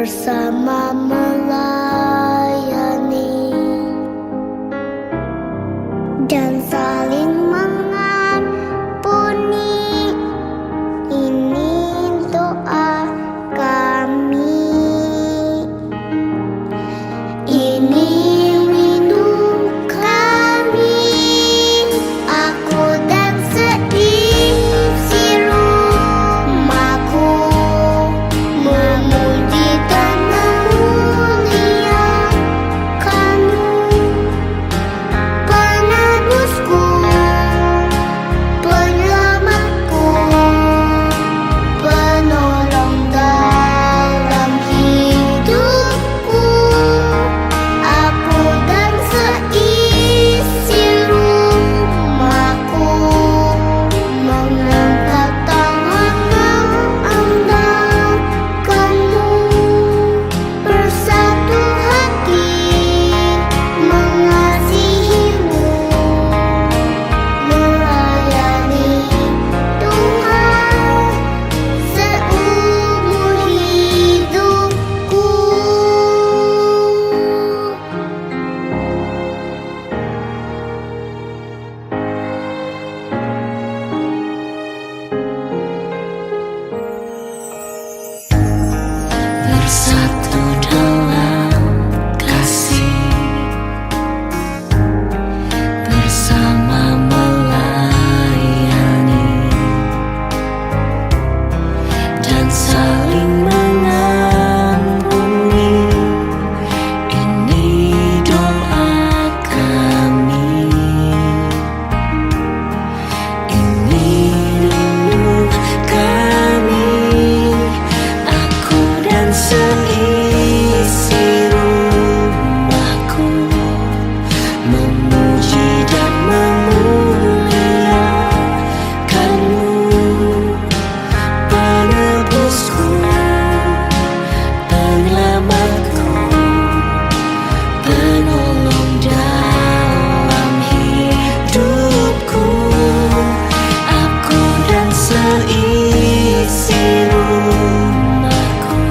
bersama melayani dan saling mengampuni. Ini doa kami. Ini rindu kami, aku dan seisi rumahku, memuji dan memuliakan-Mu, penebusku, penyelamatku, penolong dalam hidupku. Aku dan seisi rumahku mengangkat tangan mengandalkan-Mu, bersatu hati mengasihi-Mu, melayani Tuhan seumur hidupku. Bersatu dalam kasih, bersama melayani dan saling mengampuni. Ini doa kami. Ini rindu kami, aku dan seisi rumahku, memuji dan memuliakan-Mu, penebusku, penyelamatku, penolong dalam hidupku. Aku dan seisi rumahku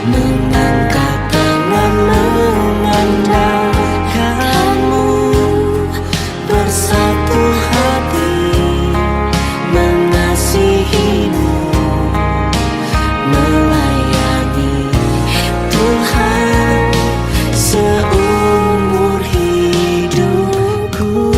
mengangkat tangan mengandalkan-Mu, bersatu hati mengasihi-Mu, melayani Tuhan seumur hidupku.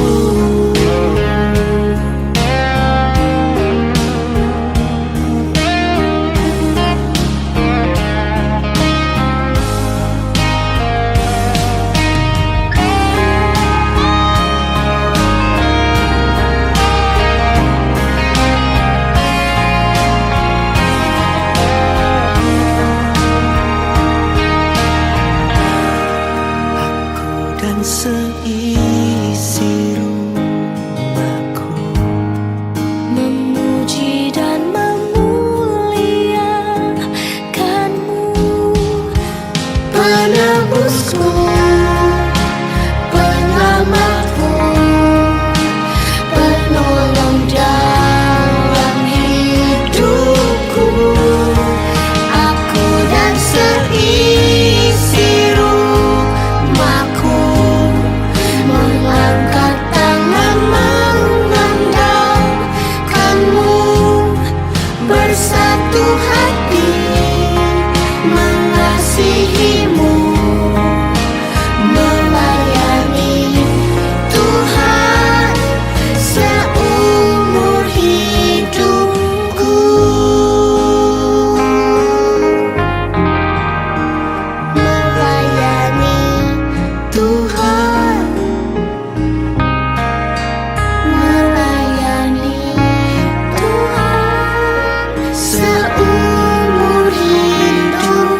Aku dan seisi rumahku memuji dan memuliakan-Mu, Penebusku, penyelamatku, penolong dalam hidupku. Aku dan seisi rumahku mengangkat tangan mengandalkan-Mu, bersatu hati mengasihi-Mu, melayani Tuhan seumur hidupku. Melayani Tuhan, melayani Tuhan seumur hidupku.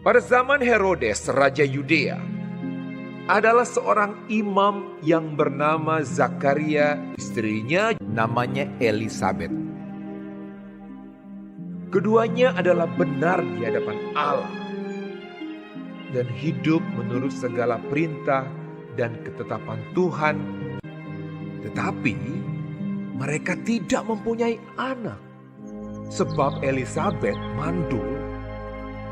Pada zaman Herodes, Raja Yudea, adalah seorang imam yang bernama Zakaria, istrinya namanya Elisabet. Keduanya adalah benar di hadapan Allah dan hidup menurut segala perintah dan ketetapan Tuhan. Tetapi mereka tidak mempunyai anak sebab Elisabet mandul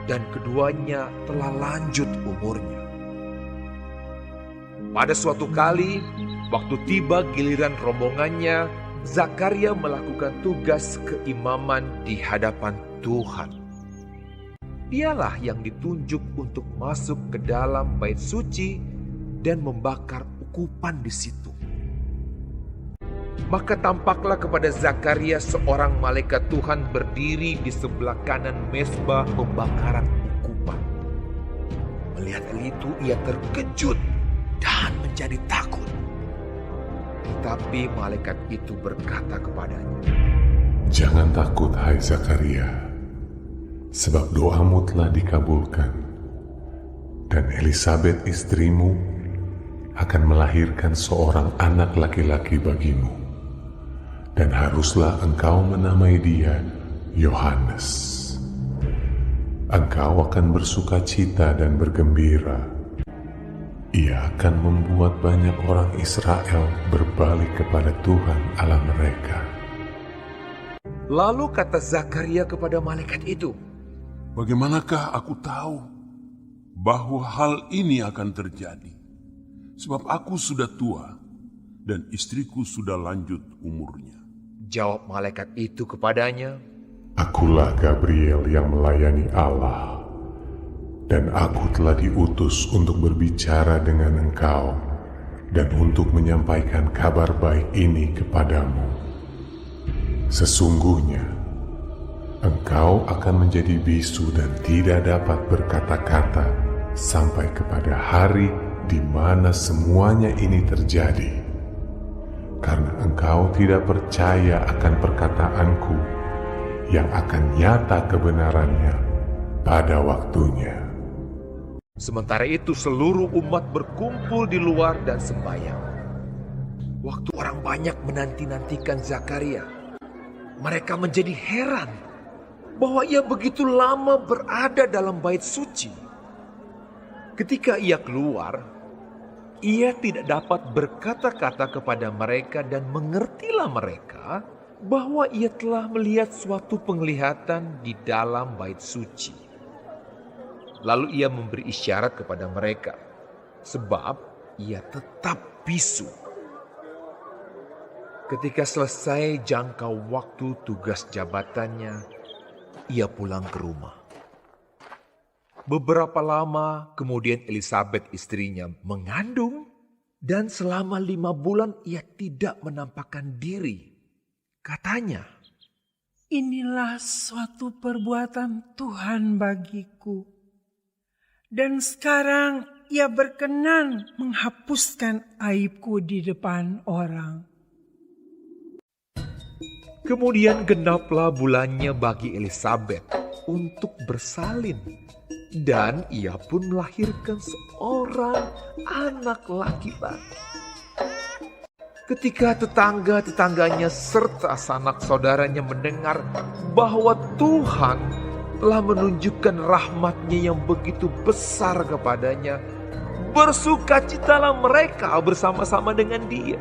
dan keduanya telah lanjut umurnya. Pada suatu kali, waktu tiba giliran rombongannya, Zakaria melakukan tugas keimaman di hadapan Tuhan. Dialah yang ditunjuk untuk masuk ke dalam bait suci dan membakar ukupan di situ. Maka tampaklah kepada Zakaria seorang malaikat Tuhan berdiri di sebelah kanan mezbah pembakaran ukupan. Melihat hal itu, ia terkejut dan menjadi takut. Tetapi malaikat itu berkata kepadanya, "Jangan takut, hai Zakaria, sebab doamu telah dikabulkan, dan Elisabet istrimu akan melahirkan seorang anak laki-laki bagimu, dan haruslah engkau menamai dia Yohanes. Engkau akan bersukacita dan bergembira. Ia akan membuat banyak orang Israel berbalik kepada Tuhan Allah mereka." Lalu kata Zakaria kepada malaikat itu, Bagaimanakah aku tahu bahwa hal ini akan terjadi? Sebab aku sudah tua dan istriku sudah lanjut umurnya. Jawab malaikat itu kepadanya, "Akulah Gabriel yang melayani Allah, dan aku telah diutus untuk berbicara dengan engkau dan untuk menyampaikan kabar baik ini kepadamu. Sesungguhnya, engkau akan menjadi bisu dan tidak dapat berkata-kata sampai kepada hari di mana semuanya ini terjadi, karena engkau tidak percaya akan perkataanku yang akan nyata kebenarannya pada waktunya." Sementara itu seluruh umat berkumpul di luar dan sembahyang. Waktu orang banyak menanti-nantikan Zakaria, mereka menjadi heran bahwa ia begitu lama berada dalam bait suci. Ketika ia keluar, ia tidak dapat berkata-kata kepada mereka dan mengertilah mereka bahwa ia telah melihat suatu penglihatan di dalam bait suci. Lalu ia memberi isyarat kepada mereka, sebab ia tetap bisu. Ketika selesai jangka waktu tugas jabatannya, ia pulang ke rumah. Beberapa lama kemudian Elisabet istrinya mengandung, dan selama 5 bulan ia tidak menampakkan diri. Katanya, "Inilah suatu perbuatan Tuhan bagiku. Dan sekarang ia berkenan menghapuskan aibku di depan orang." Kemudian genaplah bulannya bagi Elisabet untuk bersalin, dan ia pun melahirkan seorang anak laki-laki. Ketika tetangga-tetangganya serta sanak saudaranya mendengar bahwa Tuhan telah menunjukkan rahmat-Nya yang begitu besar kepadanya, bersukacitalah mereka bersama-sama dengan dia.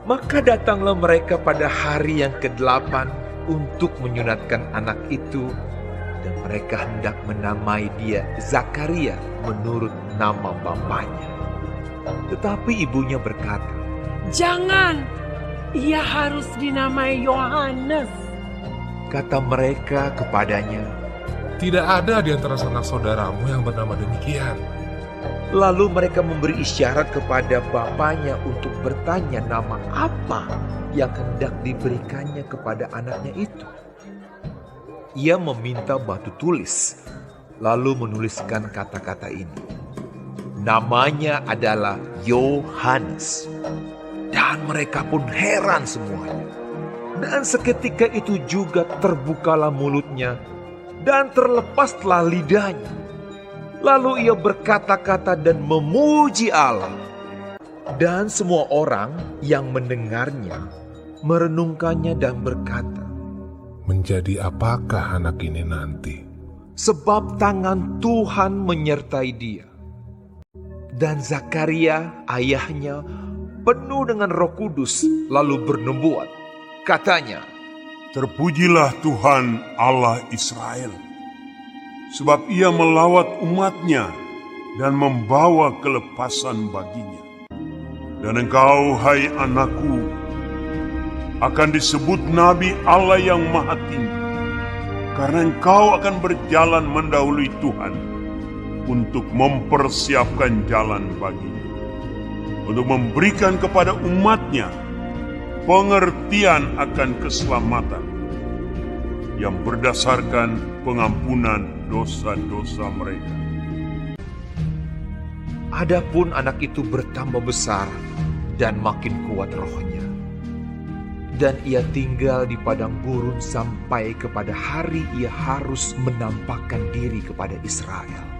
Maka datanglah mereka pada hari yang ke-8 untuk menyunatkan anak itu, dan mereka hendak menamai dia Zakaria menurut nama bapaknya. Tetapi ibunya berkata, "Jangan, ia harus dinamai Yohanes." Kata mereka kepadanya, Tidak ada di antara sanak saudaramu yang bernama demikian. lalu mereka memberi isyarat kepada bapaknya untuk bertanya nama apa yang hendak diberikannya kepada anaknya itu. Ia meminta batu tulis, lalu menuliskan kata-kata ini. Namanya adalah Yohanes. Dan mereka pun heran semuanya. Dan seketika itu juga terbukalah mulutnya dan terlepaslah lidahnya. Lalu ia berkata-kata dan memuji Allah. Dan semua orang yang mendengarnya merenungkannya dan berkata, Menjadi apakah anak ini nanti? sebab tangan Tuhan menyertai dia. Dan Zakaria ayahnya penuh dengan Roh Kudus lalu bernubuat. Katanya, Terpujilah Tuhan Allah Israel, sebab ia melawat umatnya dan membawa kelepasan baginya. Dan engkau, hai anakku, akan disebut Nabi Allah yang Maha Tinggi, karena engkau akan berjalan mendahului Tuhan untuk mempersiapkan jalan baginya, untuk memberikan kepada umatnya pengertian akan keselamatan yang berdasarkan pengampunan dosa-dosa mereka. adapun anak itu bertambah besar dan makin kuat rohnya. Dan ia tinggal di padang gurun sampai kepada hari ia harus menampakkan diri kepada Israel.